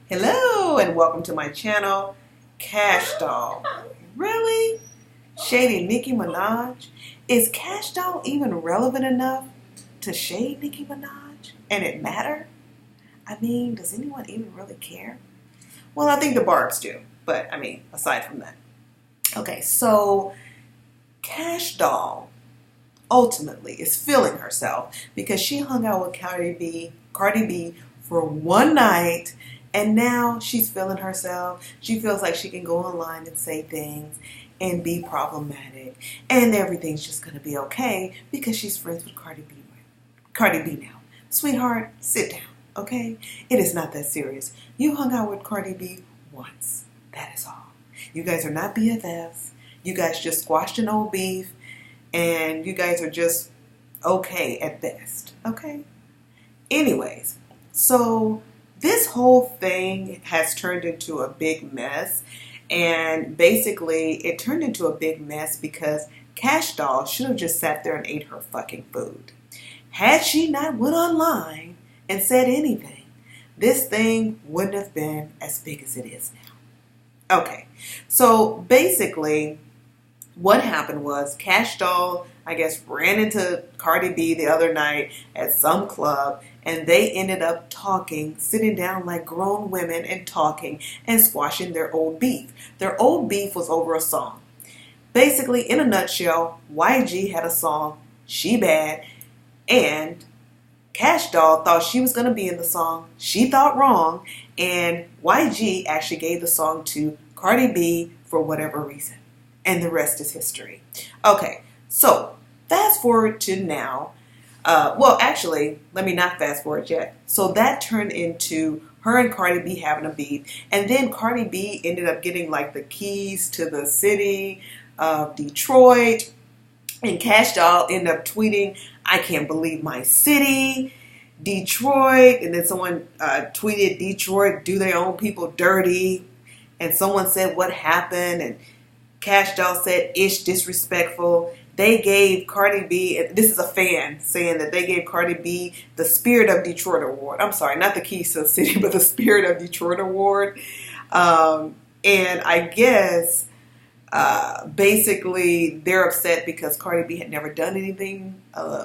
Hello and welcome to my channel, Kash Doll. Really? Shady Nicki Minaj? Is Kash Doll even relevant enough to shade Nicki Minaj? And it matter? I mean, does anyone even really care? Well, I think the Barbs do, but I mean, aside from that. Okay, so Kash Doll ultimately is feeling herself because she hung out with Cardi B for one night. And now she's feeling herself. She feels like she can go online and say things and be problematic. And everything's just going to be okay because she's friends with Cardi B. Cardi B now. Sweetheart, sit down, okay? It is not that serious. You hung out with Cardi B once. That is all. You guys are not BFFs. You guys just squashed an old beef. And you guys are just okay at best, okay? Anyways, so this whole thing has turned into a big mess, and basically it turned into a big mess because Kash Doll should have just sat there and ate her fucking food. Had she not went online and said anything, this thing wouldn't have been as big as it is now. Okay, so basically what happened was Kash Doll, I guess, ran into Cardi B the other night at some club, and they ended up talking, sitting down like grown women and talking and squashing their old beef. Their old beef was over a song. Basically, in a nutshell, YG had a song, She Bad, and Kash Doll thought she was going to be in the song. She thought wrong, and YG actually gave the song to Cardi B for whatever reason. And the rest is history. Okay, so fast forward to now. Well, actually, let me not fast forward yet. So that turned into her and Cardi B having a beef. And then Cardi B ended up getting like the keys to the city of Detroit. And Kash Doll ended up tweeting, "I can't believe my city, Detroit." And then someone tweeted, "Detroit do their own people dirty." And someone said, "What happened?" And Kash Doll said, "Ish, disrespectful." They gave Cardi B, this is a fan saying that they gave Cardi B the Spirit of Detroit Award. I'm sorry, not the Keys to the City, but the Spirit of Detroit Award. And I guess basically they're upset because Cardi B had never done anything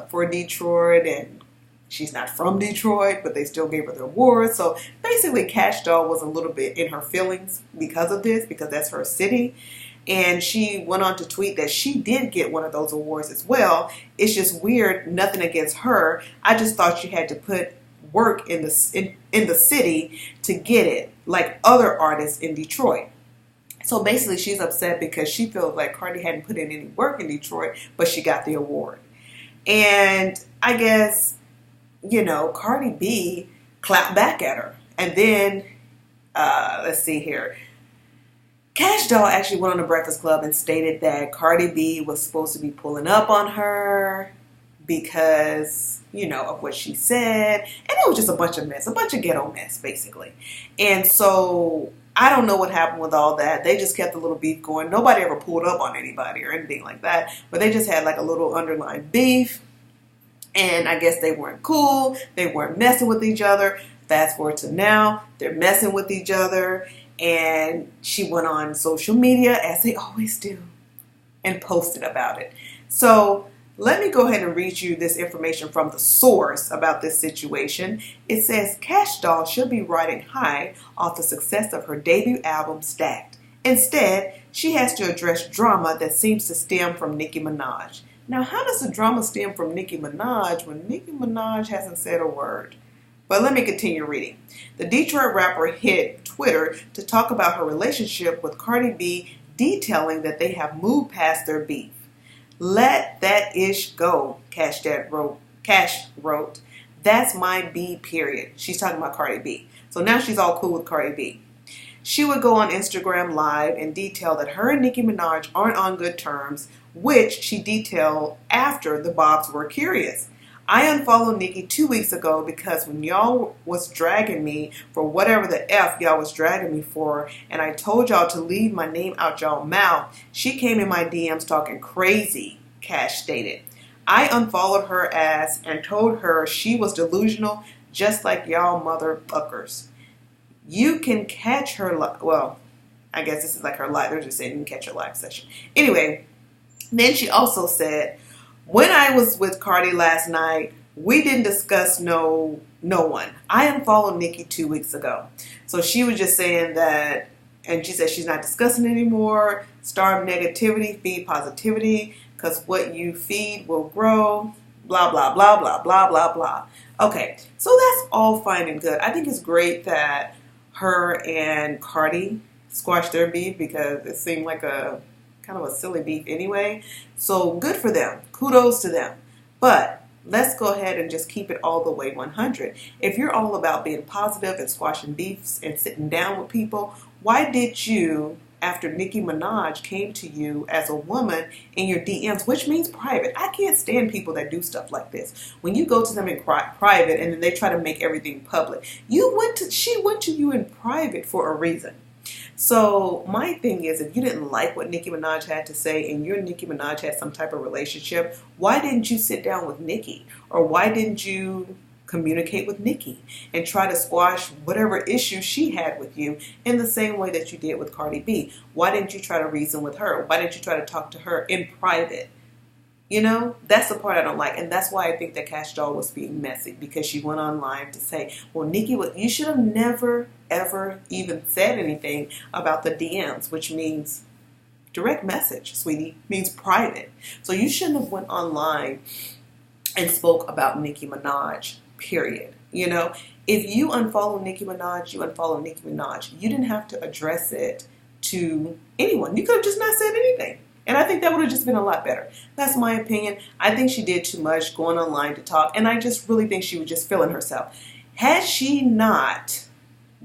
for Detroit, and she's not from Detroit, but they still gave her the award. So basically Kash Doll was a little bit in her feelings because of this, because that's her city. And she went on to tweet that she did get one of those awards as well. It's just weird, nothing against her. I just thought you had to put work in the city to get it, like other artists in Detroit. So basically she's upset because she feels like Cardi hadn't put in any work in Detroit, but she got the award. And I guess, Cardi B clapped back at her. And then, let's see here. Kash Doll actually went on the Breakfast Club and stated that Cardi B was supposed to be pulling up on her because, of what she said. And it was just a bunch of mess, a bunch of ghetto mess, basically. And so I don't know what happened with all that. They just kept a little beef going. Nobody ever pulled up on anybody or anything like that. But they just had like a little underlying beef. And I guess they weren't cool. They weren't messing with each other. Fast forward to now, they're messing with each other. And she went on social media, as they always do, and posted about it. So let me go ahead and read you this information from the source about this situation. It says, Kash Doll should be riding high off the success of her debut album, Stacked. Instead, she has to address drama that seems to stem from Nicki Minaj. Now, how does the drama stem from Nicki Minaj when Nicki Minaj hasn't said a word? But let me continue reading. The Detroit rapper hit Twitter to talk about her relationship with Cardi B, detailing that they have moved past their beef. "Let that ish go," Kash wrote. "That's my B, period." She's talking about Cardi B. So now she's all cool with Cardi B. She would go on Instagram Live and detail that her and Nicki Minaj aren't on good terms, which she detailed after the Bobs were curious. "I unfollowed Nikki 2 weeks ago because when y'all was dragging me for whatever the F y'all was dragging me for, and I told y'all to leave my name out y'all mouth, she came in my DMs talking crazy," Kash stated. "I unfollowed her ass and told her she was delusional just like y'all motherfuckers. You can catch her, well, I guess this is like her live. They're just saying you can catch her live session. Anyway, then she also said, when I was with Cardi last night, we didn't discuss no one. I unfollowed Nikki 2 weeks ago. So she was just saying that, and she said she's not discussing anymore. Starve negativity, feed positivity, because what you feed will grow. Blah, blah, blah, blah, blah, blah, blah. Okay, so that's all fine and good. I think it's great that her and Cardi squashed their beef because it seemed like a kind of a silly beef anyway. So good for them. Kudos to them. But let's go ahead and just keep it all the way 100. If you're all about being positive and squashing beefs and sitting down with people, why did you, after Nicki Minaj came to you as a woman in your DMs, which means private? I can't stand people that do stuff like this. When you go to them in private and then they try to make everything public. She went to you in private for a reason. So my thing is, if you didn't like what Nicki Minaj had to say and you and Nicki Minaj had some type of relationship, why didn't you sit down with Nikki? Or why didn't you communicate with Nikki and try to squash whatever issue she had with you in the same way that you did with Cardi B? Why didn't you try to reason with her? Why didn't you try to talk to her in private? You know, that's the part I don't like. And that's why I think that Kash Doll was being messy, because she went online to say, well, Nikki, you should have never, ever even said anything about the DMs, which means direct message, sweetie, means private. So you shouldn't have went online and spoke about Nicki Minaj, period. You know, if you unfollow Nicki Minaj, you unfollow Nicki Minaj. You didn't have to address it to anyone. You could have just not said anything. And I think that would have just been a lot better. That's my opinion. I think she did too much going online to talk. And I just really think she was just feeling herself. Had she not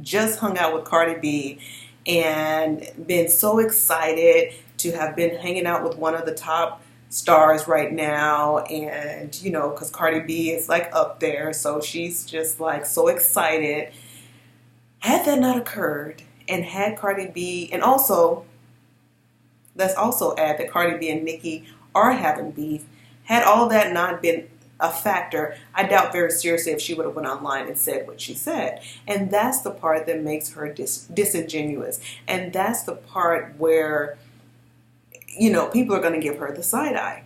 just hung out with Cardi B and been so excited to have been hanging out with one of the top stars right now, and, you know, because Cardi B is like up there, so she's just like so excited. Had that not occurred, and had Cardi B, and also, let's also add that Cardi B and Nikki are having beef. Had all that not been a factor, I doubt very seriously if she would have went online and said what she said. And that's the part that makes her disingenuous. And that's the part where, you know, people are going to give her the side eye.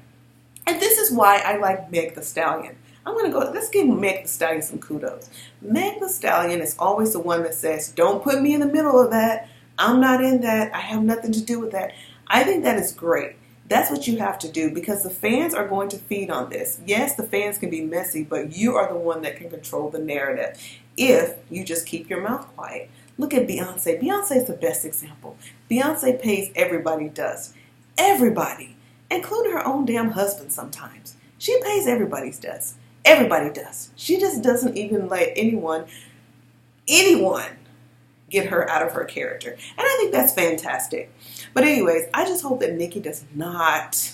And this is why I like Meg Thee Stallion. Let's give Meg Thee Stallion some kudos. Meg Thee Stallion is always the one that says, don't put me in the middle of that. I'm not in that. I have nothing to do with that. I think that is great. That's what you have to do, because the fans are going to feed on this. Yes, the fans can be messy, but you are the one that can control the narrative if you just keep your mouth quiet. Look at Beyonce. Beyonce is the best example. Beyonce pays everybody dust. Everybody, including her own damn husband sometimes. She pays everybody's dust. Everybody does. She just doesn't even let anyone get her out of her character. And I think that's fantastic. But anyways, I just hope that Nikki does not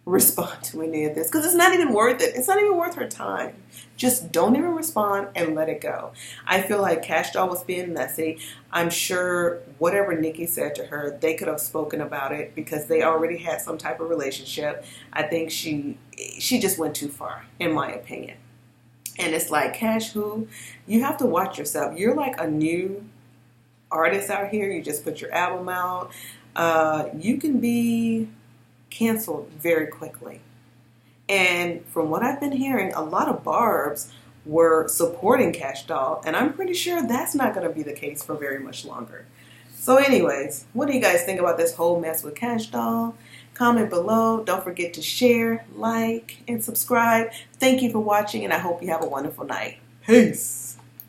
respond to any of this, because it's not even worth it. It's not even worth her time. Just don't even respond and let it go. I feel like Kash Doll was being messy. I'm sure whatever Nikki said to her, they could have spoken about it because they already had some type of relationship. I think she just went too far, in my opinion. And it's like, Kash, you have to watch yourself. You're like a new artist out here. You just put your album out. You can be canceled very quickly. And from what I've been hearing, a lot of barbs were supporting Kash Doll. And I'm pretty sure that's not going to be the case for very much longer. So anyways, what do you guys think about this whole mess with Kash Doll? Comment below. Don't forget to share, like, and subscribe. Thank you for watching, and I hope you have a wonderful night. Peace.